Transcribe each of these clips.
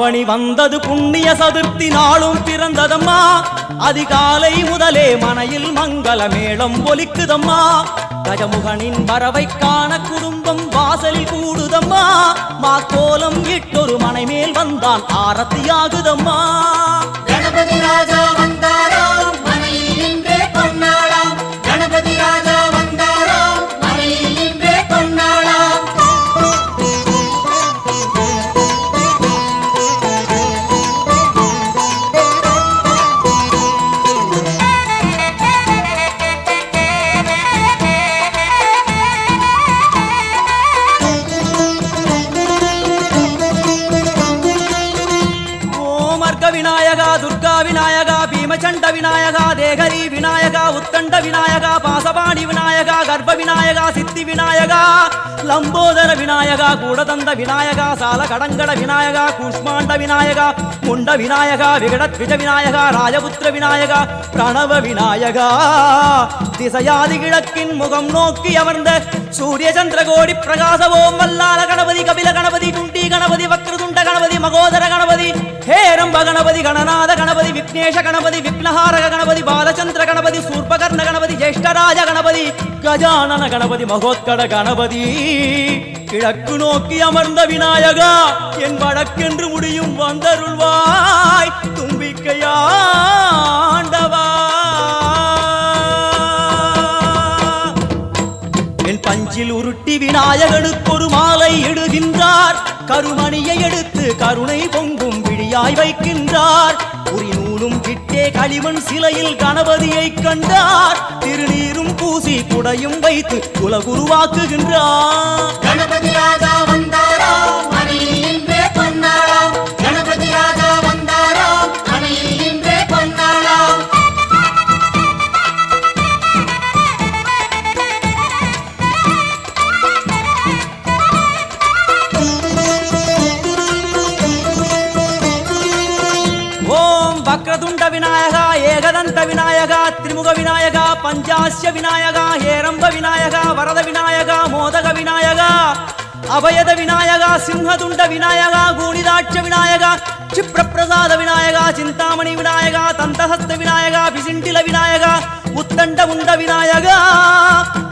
ஆவணி வந்தது புண்ணிய சதுர்த்தி நாளும் பிறந்ததம்மா அதிகாலை முதலே மனையில் மங்கள மேளம் ஒலிக்குதம்மா கஜமுகனின் வரவை காண குடும்பம் வாசலில் கூடுதம்மா மா கோலம் இட்டொரு மனை மேல் வந்தான் ஆரத்தியாகுதம்மா கணபதி ராஜா வந்தாராம் மனையில் நின்றே கொண்டாடாம் கணபதி ராஜா வந்தாராம் மனையில் நின்றே கொண்டாடாம் விநாயகா துர்கா விநாயகா பீமச்சண்ட விநாயகா தேகரி விநாயகா உத்தண்ட விநாயகா பாசபாணி விநாயகா கர்ப்ப விநாயகா சித்தி விநாயகா லம்போதர விநாயகா கூடதந்த விநாயகா சால கடங்கட விநாயகா கூஷ்மாண்ட விநாயகா முண்ட விநாயகா விகடத்விஜ விநாயகா ராஜபுத்திர விநாயகா பிரணவ விநாயகா திசையாதி கிழக்கின் முகம் நோக்கி அமர்ந்த சூரிய சந்திரகோடி பிரகாச ஓம் வல்லால கணபதி கபில கணபதி குண்டி கணபதி வக்ரதுண்ட கணபதி மகோதர கணபதி ஹேரம்ப கணபதி கணநாத கணபதி விக்னேஷ கணபதி விக்னஹாரக கணபதி பாலச்சந்திர கணபதி சூர்பகர்ண கணபதி ஜேஷ்டராஜ கணபதி கஜானன கணபதி மகோத்கட கணபதி கிழக்கு நோக்கி அமர்ந்த விநாயகா என் வழக்கென்று முடியும் வந்தருள்வாய் தும்பிக்கையாண்டவா என் பஞ்சில் உருட்டி விநாயகனுக்கு ஒரு மாலை இடுகின்றார் கருமணியை எடுத்து கருணை பொங்கும் விழியாய் வைக்கின்றார் புரிநூலும் கிட்டே களிமண் சிலையில் கணபதியை கண்டார் திருநீரும் பூசி குடையும் வைத்து குலகுருவாக்குகின்றார் கணபதி ராஜா வந்தாராம் மனையில் நின்றே கொண்டாடாம் கணபதி ராஜா வந்தாராம் மனையில் நின்றே கொண்டாடாம் வக்ரதுண்ட விநாயகா ஏகதந்த விநாயகா திரிமுக விநாயகா பஞ்சாஸ்ய விநாயகா ஹேரம்ப விநாயகா வரத விநாயகா மோதக விநாயகா அபயத விநாயகா சிம்ஹதுண்ட விநாயகா கூணிதாட்ச விநாயகா क्षिप्रप्रसाद विनायका चिंतामणि विनायका तंतहस्त विनायका पिसिंडिल विनायका உத்தண்ட உண்ட விநாயகா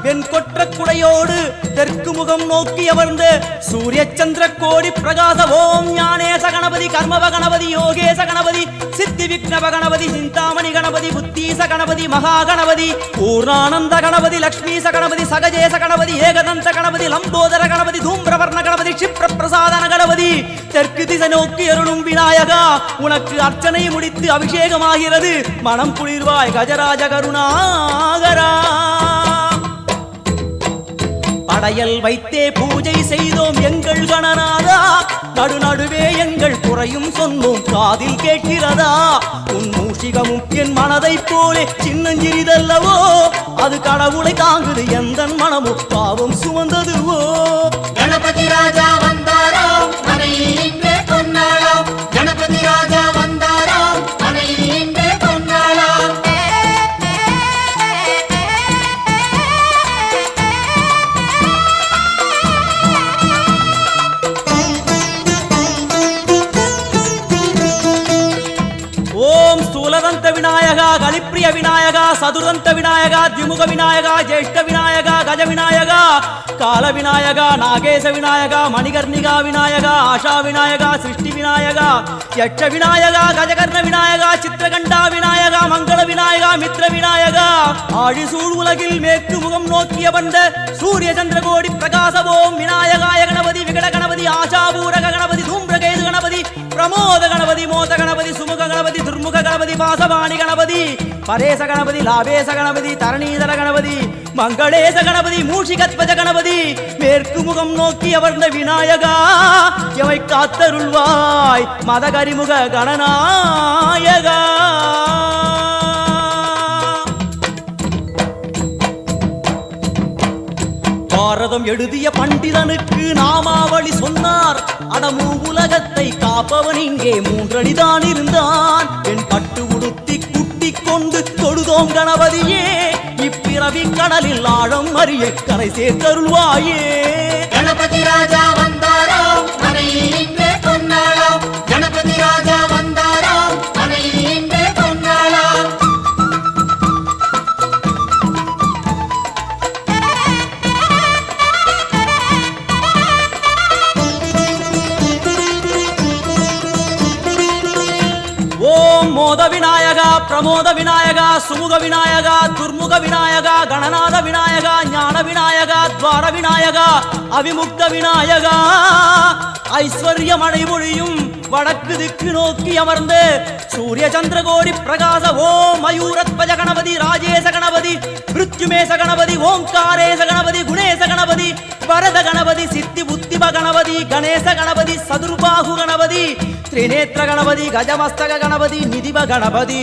வெண்கொற்ற குடையோடு தெற்கு முகம் நோக்கி அமர்ந்து சூரிய சந்திர கோடி பிரகாச ஓம் ஞானேச கணபதி கர்மவ கணபதி யோகேச கணபதி சித்தி விக்னவ கணபதி சிந்தாமணி கணபதி புத்தீச கணபதி மகா கணபதி பூர்ணானந்த கணபதி லக்ஷ்மீச கணபதி சகஜேச கணபதி ஏகதந்த கணபதி லம்போதர கணபதி தூம்பிரவர்ண கணபதி क्षिप्र பிரசாதன கணபதி தெற்கு திசை நோக்கி அருளும் விநாயகா உனக்கு அர்ச்சனை முடித்து அபிஷேகமாகிறது மனம் குளிர்வாய் கஜராஜ கருணாகரா படையல் வைத்தே பூஜை செய்தோம் எங்கள் கணநாதா நடுநடுவே எங்கள் குறையும் சொன்னோம் காதில் கேட்கிறதா உன் மூஷிகமும் என் மனதை போலே சின்னஞ்சிறிதல்லவோ அது கடவுளை தாங்குது எந்த மனமும் பாவம் சுமந்ததுவோ கணபதி ராஜா வந்தாராம் மனையில் நின்றே கொண்டாடாம் கணபதி ராஜா வந்தாராம் மனையில் நின்றே கொண்டாடாம் ஓம் ஸ்தூலதந்த விநாயகா கலிப்பிரிய விநாயகா சதுரந்த விநாயகா திமுக விநாயகா ஜேஷ்ட விநாயகா கஜ விநாயகா கால விநாயகா நாகேச விநாயகா மணிகர்ணிகா விநாயகா ஆஷா விநாயகா சிருஷ்டி விநாயகா யட்ச விநாயகா கஜகர்ண விநாயகா சித்திரகண்டா விநாயகா மங்கள விநாயகா மித்ர விநாயகா ஆழிசூழ் உலகில் மேற்கு முகம் நோக்கிய வந்த சூரிய சந்திரகோடி பிரகாச ஓம் விநாயகாய கணபதி விகட கணபதி ஆஷாபூரக கணபதி தூம்பிரகேது கணபதி பிரமோத கணபதி மோத கணபதி சுமுக கணபதி துர்முக கணபதி பாசபாணி கணபதி பரேச கணபதி லாபேச கணபதி தரணீதர கணபதி மங்களேச கணபதி மூஷிகத்வஜ கணபதி மேற்கு முகம் நோக்கி அமர்ந்த விநாயகா எவை காத்தருள்வாய் மதகரிமுக கணநாயகா பாரதம் எழுதிய பண்டிதனுக்கு நாமாவளி சொன்னார் அடமூ உலகத்தை காப்பவன் இங்கே மூன்றடிதான் இருந்தான் என் பட்டு உடுத்தி குட்டிக் கொண்டு தொழுதோம் கணபதியே இப்பிறவி கடலில் ஆழம் அறிய கரை சேர்த்தருள்வாயே கணபதி ராஜா வந்தாராம் மனையில் நின்றே கொண்டாடாம் கணபதி கணபதி ராஜா வந்தாராம் மனையில் இன்றே பொன்னாளாம் ஓம் மோத விநாயகா பிரமோத விநாயகா சுமுக விநாயகா துர்முக விநாயகா கணநாத விநாயகா ஞான விநாயகா துவார விநாயகா அவிமுக்த விநாயகா ஐஸ்வர்ய மழை பொழியும் வடக்கு திக்கு நோக்கி அமர்ந்து சூரிய சந்திரகோடி பிரகாச ஓம் மயூரத்வஜ கணபதி ராஜேச கணபதி மிருத்யுமேச கணபதி ஓம்காரேச கணபதி குணேச கணபதி வரத கணபதி சித்தி புத்திப கணபதி கணேச கணபதி சதுர்பாகு கணபதி திரிநேத்திர கணபதி கஜமஸ்தக கணபதி நிதிப கணபதி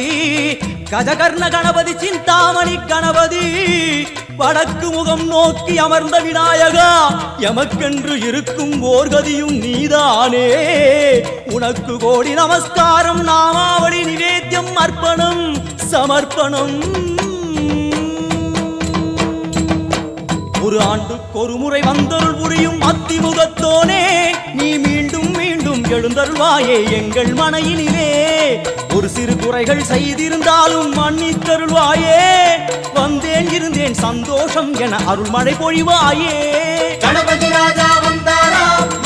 கஜகர்ண கணபதி சிந்தாமணி கணபதி வடக்கு முகம் நோக்கி அமர்ந்த விநாயகா எமக்கென்று இருக்கும் ஓர்கதியும் நீதானே உனக்கு கோடி நமஸ்காரம் நாமாவளி நிவேத்தியம் அர்ப்பணம் சமர்ப்பணம் ஒரு ஆண்டுக்கு ஒரு முறை வந்தருள் புரியும் அத்திமுகத்தோனே நீ மீண்டும் மீண்டும் எழுந்தருள்வாயே எங்கள் மனையினிலே ஒரு சிறு குறைகள் செய்திருந்தாலும் மன்னித்தருள்வாயே வந்தேன் இருந்தேன் சந்தோஷம் என அருள்மழை பொழிவாயே கணபதி ராஜா வந்தாராம்